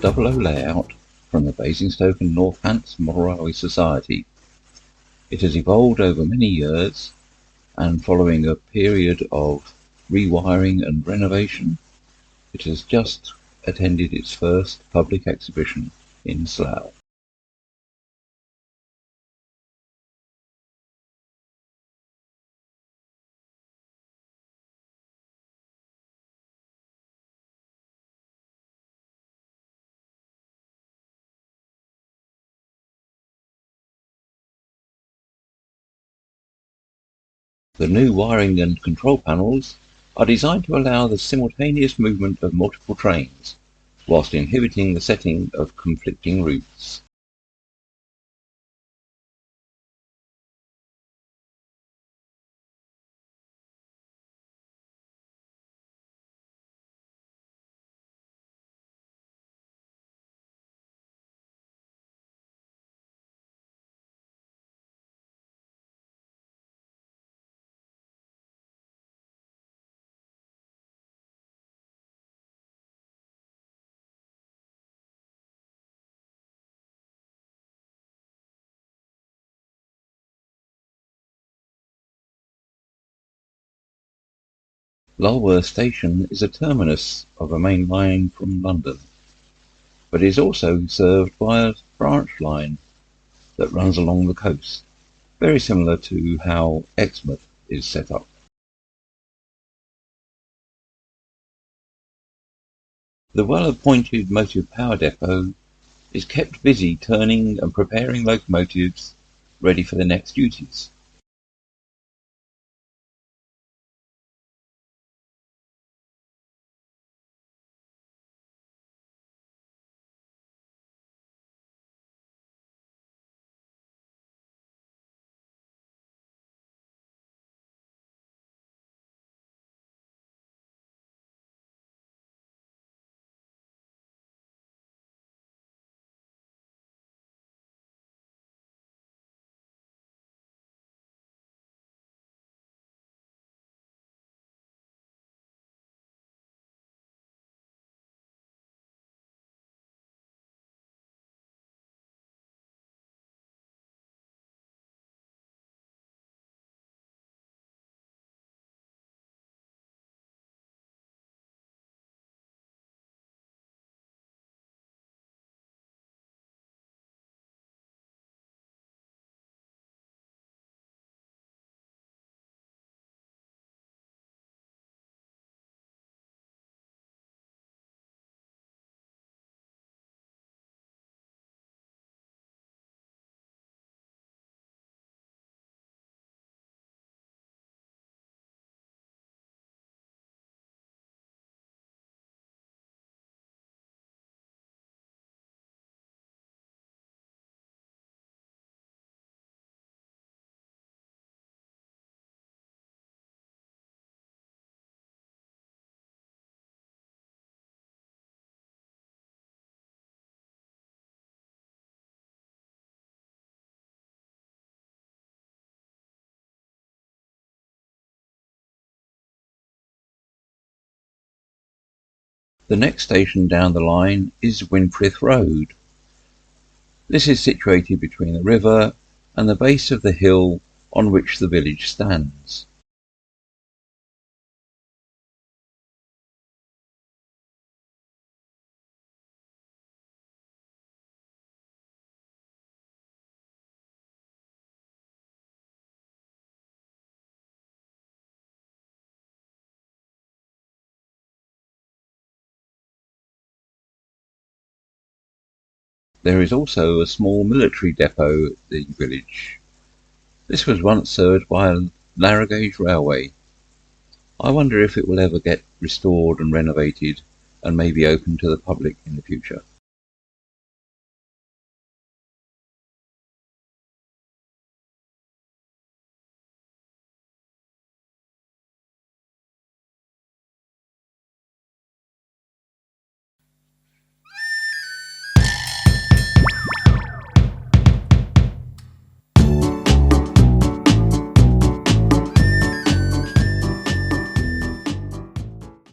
double O layout from the Basingstoke and North Hants Model Railway Society. It has evolved over many years, and following a period of rewiring and renovation, it has just attended its first public exhibition in Slough. The new wiring and control panels are designed to allow the simultaneous movement of multiple trains, whilst inhibiting the setting of conflicting routes. Lulworth station is a terminus of a main line from London, but is also served by a branch line that runs along the coast, very similar to how Exmouth is set up. The well-appointed motive power depot is kept busy turning and preparing locomotives ready for the next duties. The next station down the line is Windsor Road. This is situated between the river and the base of the hill on which the village stands. There is also a small military depot at the village. This was once served by a narrow gauge railway. I wonder if it will ever get restored and renovated and maybe open to the public in the future.